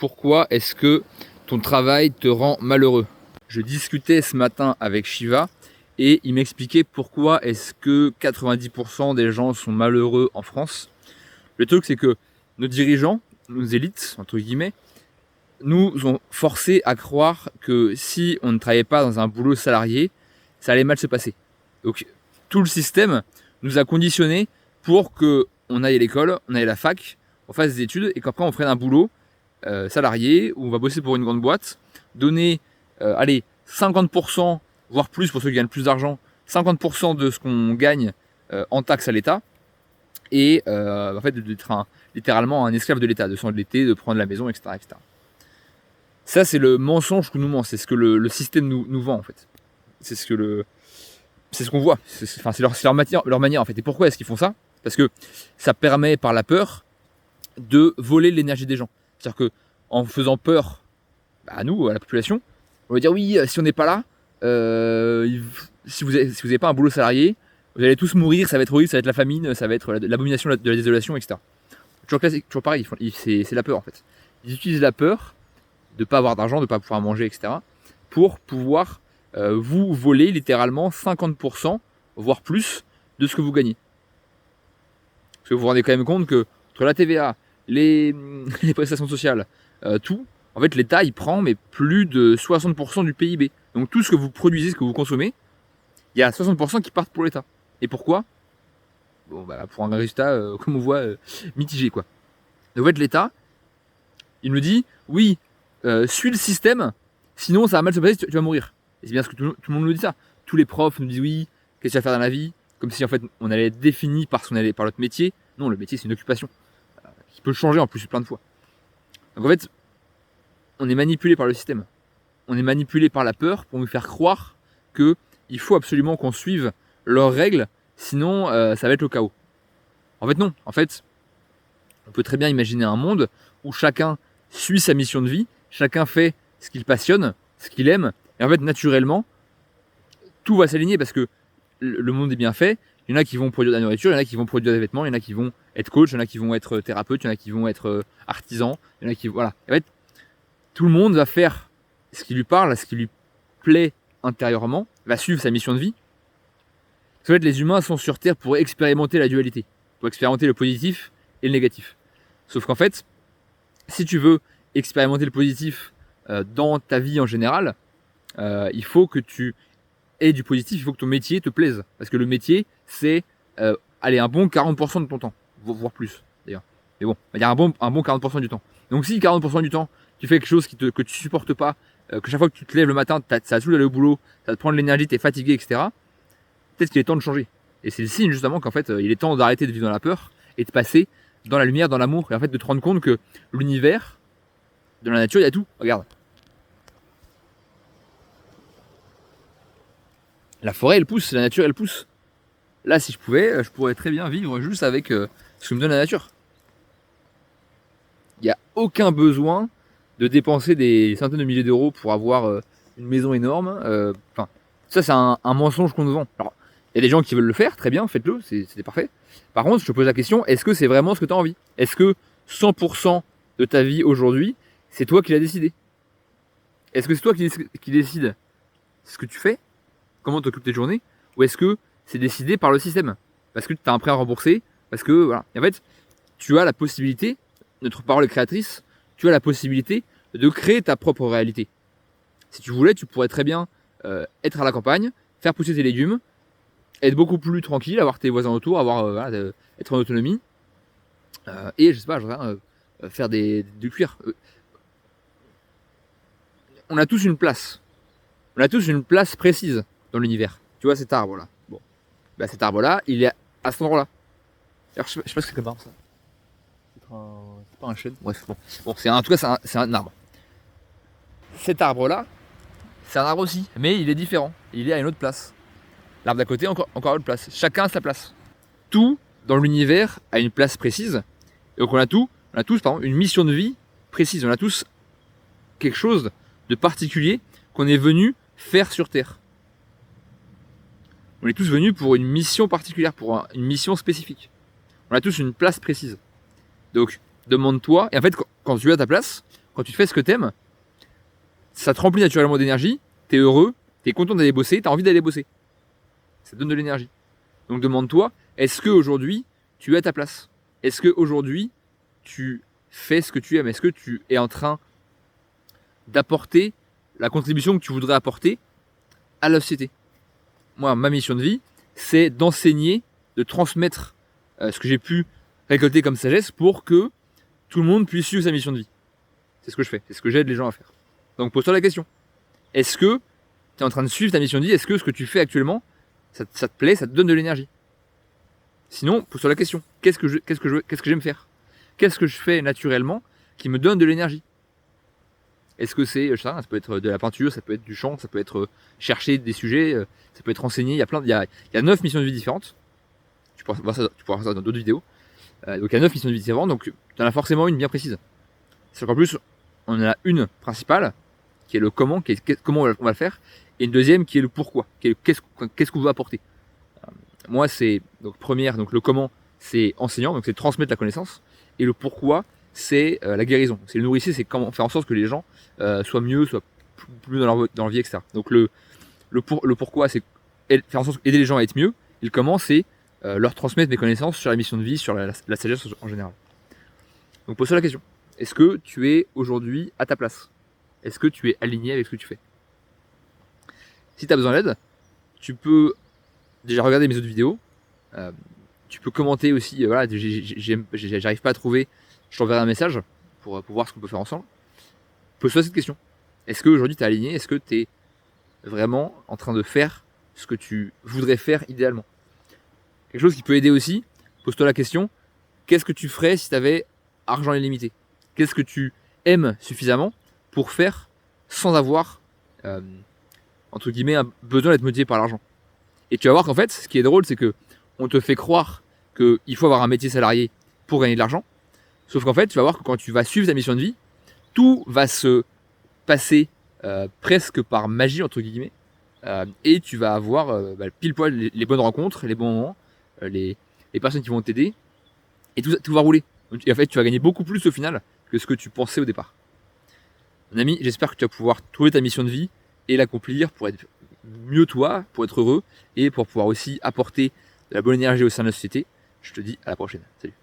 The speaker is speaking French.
pourquoi est-ce que ton travail te rend malheureux? Je discutais ce matin avec Shiva et il m'expliquait pourquoi est-ce que 90% des gens sont malheureux en France. Le truc, c'est que nos dirigeants, nos élites, entre guillemets, nous ont forcés à croire que si on ne travaillait pas dans un boulot salarié, ça allait mal se passer. Donc tout le système nous a conditionnés pour qu'on aille à l'école, on aille à la fac, on fasse des études et qu'après on prenne un boulot salarié où on va bosser pour une grande boîte, donner 50%, voire plus pour ceux qui gagnent plus d'argent, 50% de ce qu'on gagne en taxes à l'État et en fait d'être littéralement un esclave de l'État, de s'endetter, de prendre la maison, etc., etc. Ça, c'est le mensonge que nous ment, c'est ce que le système nous vend en fait. C'est ce qu'on voit, c'est leur manière en fait. Et pourquoi est-ce qu'ils font ça? Parce que ça permet par la peur de voler l'énergie des gens. C'est-à-dire qu'en faisant peur à nous, à la population, on va dire oui, si on n'est pas là, si vous n'avez pas un boulot salarié, vous allez tous mourir, ça va être horrible, ça va être la famine, ça va être l'abomination de la désolation, etc. Toujours pareil, c'est la peur en fait. Ils utilisent la peur de ne pas avoir d'argent, de ne pas pouvoir manger, etc. pour pouvoir vous voler littéralement 50%, voire plus, de ce que vous gagnez. Parce que vous vous rendez quand même compte que entre la TVA, les prestations sociales, tout, en fait l'État il prend mais plus de 60% du PIB. Donc tout ce que vous produisez, ce que vous consommez, il y a 60% qui partent pour l'État. Et pourquoi? Bon, bah, pour un résultat, comme on voit, mitigé quoi. Donc en fait l'État, il nous dit, oui, suis le système, sinon ça va mal se passer, tu vas mourir. Et c'est bien ce que tout le monde nous dit ça. Tous les profs nous disent oui, qu'est-ce que tu vas faire dans la vie? Comme si en fait on allait être défini par notre métier. Non, le métier c'est une occupation qui peut changer en plus plein de fois. Donc en fait, on est manipulé par le système. On est manipulé par la peur pour nous faire croire qu'il faut absolument qu'on suive leurs règles, sinon ça va être le chaos. En fait non, en fait, on peut très bien imaginer un monde où chacun suit sa mission de vie, chacun fait ce qu'il passionne, ce qu'il aime, et en fait naturellement, tout va s'aligner parce que le monde est bien fait. Il y en a qui vont produire de la nourriture, il y en a qui vont produire des vêtements, il y en a qui vont être coach, il y en a qui vont être thérapeute, il y en a qui vont être artisans, il y en a qui... Voilà. En fait, tout le monde va faire ce qui lui parle, ce qui lui plaît intérieurement, va suivre sa mission de vie. Parce qu'en fait, les humains sont sur Terre pour expérimenter la dualité, pour expérimenter le positif et le négatif. Sauf qu'en fait, si tu veux expérimenter le positif dans ta vie en général, il faut que tu aies du positif, il faut que ton métier te plaise. Parce que le métier, c'est un bon 40% de ton temps, voire plus d'ailleurs. Mais bon, il y a un bon 40% du temps. Donc si 40% du temps, tu fais quelque chose que tu supportes pas, que chaque fois que tu te lèves le matin, ça a saoulé d'aller au boulot, ça te prend de l'énergie, tu es fatigué, etc. Peut-être qu'il est temps de changer. Et c'est le signe justement qu'en fait, il est temps d'arrêter de vivre dans la peur et de passer dans la lumière, dans l'amour, et en fait de te rendre compte que l'univers, dans la nature, il y a tout. Regarde. La forêt, elle pousse, la nature, elle pousse. Là, si je pouvais, je pourrais très bien vivre juste avec ce que me donne la nature. Il n'y a aucun besoin de dépenser des centaines de milliers d'euros pour avoir une maison énorme. Ça, c'est un mensonge qu'on nous vend. Alors, il y a des gens qui veulent le faire, très bien, faites-le, c'est parfait. Par contre, je te pose la question, est-ce que c'est vraiment ce que tu as envie? Est-ce que 100% de ta vie aujourd'hui, c'est toi qui l'as décidé? Est-ce que c'est toi qui décide ce que tu fais? Comment tu occupes tes journées? Ou est-ce que c'est décidé par le système? Parce que tu as un prêt à rembourser, parce que voilà. Et en fait, tu as la possibilité, notre parole est créatrice, tu as la possibilité de créer ta propre réalité. Si tu voulais, tu pourrais très bien être à la campagne, faire pousser tes légumes, être beaucoup plus tranquille, avoir tes voisins autour, être en autonomie, et je sais pas, faire du cuir. On a tous une place. On a tous une place précise dans l'univers. Tu vois cet arbre là. Bon, bah, cet arbre là, il est à cet endroit là. Alors, je sais pas ce que c'est comme arbre ça. C'est pas un chêne. Bref, bon, en tout cas c'est un arbre. Cet arbre là, c'est un arbre aussi, mais il est différent. Il est à une autre place. L'arbre d'à côté encore à une autre place. Chacun a sa place. Tout dans l'univers a une place précise. Et donc on a tous une mission de vie précise. On a tous quelque chose de particulier qu'on est venu faire sur Terre. On est tous venus pour une mission particulière, pour une mission spécifique. On a tous une place précise. Donc, demande-toi, et en fait, quand tu es à ta place, quand tu fais ce que t'aimes, ça te remplit naturellement d'énergie, t'es heureux, t'es content d'aller bosser, t'as envie d'aller bosser. Ça te donne de l'énergie. Donc demande-toi, est-ce qu'aujourd'hui, tu es à ta place? Est-ce qu'aujourd'hui, tu fais ce que tu aimes? Est-ce que tu es en train d'apporter la contribution que tu voudrais apporter à la société? Moi, ma mission de vie, c'est d'enseigner, de transmettre ce que j'ai pu récolter comme sagesse pour que tout le monde puisse suivre sa mission de vie. C'est ce que je fais, c'est ce que j'aide les gens à faire. Donc pose-toi la question. Est-ce que tu es en train de suivre ta mission de vie? Est-ce que ce que tu fais actuellement, ça te plaît, ça te donne de l'énergie? Sinon, pose-toi la question. Qu'est-ce que j'aime faire? Qu'est-ce que je fais naturellement qui me donne de l'énergie? Est-ce que c'est, je sais pas, ça peut être de la peinture, ça peut être du chant, ça peut être chercher des sujets, ça peut être enseigner. Il y a 9 missions de vie différentes. Tu pourras voir ça dans d'autres vidéos. Donc il y a 9 missions de vie différentes, donc tu en as forcément une bien précise. C'est qu'en plus, on en a une principale, qui est le comment, comment on va le faire, et une deuxième qui est le pourquoi, qu'est-ce qu'on veut apporter. Moi, c'est donc première, donc le comment, c'est enseignant, donc c'est transmettre la connaissance, et le pourquoi, c'est la guérison. C'est le nourricier, c'est comment faire en sorte que les gens soient mieux, soient plus dans leur vie, etc. Donc le pourquoi, c'est faire en sorte d'aider les gens à être mieux, et le comment, c'est leur transmettre mes connaissances sur la mission de vie, sur la sagesse en général. Donc pose-toi la question. Est-ce que tu es aujourd'hui à ta place? Est-ce que tu es aligné avec ce que tu fais? Si tu as besoin d'aide, tu peux déjà regarder mes autres vidéos. Tu peux commenter aussi. Voilà, j'arrive pas à trouver. Je t'enverrai un message pour voir ce qu'on peut faire ensemble. Pose-toi cette question. Est-ce qu'aujourd'hui tu es aligné? Est-ce que tu es vraiment en train de faire ce que tu voudrais faire idéalement? Quelque chose qui peut aider aussi, pose-toi la question, qu'est-ce que tu ferais si tu avais argent illimité? Qu'est-ce que tu aimes suffisamment pour faire sans avoir, entre guillemets, besoin d'être motivé par l'argent? Et tu vas voir qu'en fait, ce qui est drôle, c'est que on te fait croire qu'il faut avoir un métier salarié pour gagner de l'argent. Sauf qu'en fait, tu vas voir que quand tu vas suivre ta mission de vie, tout va se passer presque par magie, entre guillemets. Et tu vas avoir pile poil les bonnes rencontres, les bons moments, les personnes qui vont t'aider. Et tout va rouler. Et en fait, tu vas gagner beaucoup plus au final que ce que tu pensais au départ. Mon ami, j'espère que tu vas pouvoir trouver ta mission de vie et l'accomplir pour être mieux toi, pour être heureux et pour pouvoir aussi apporter de la bonne énergie au sein de la société. Je te dis à la prochaine. Salut.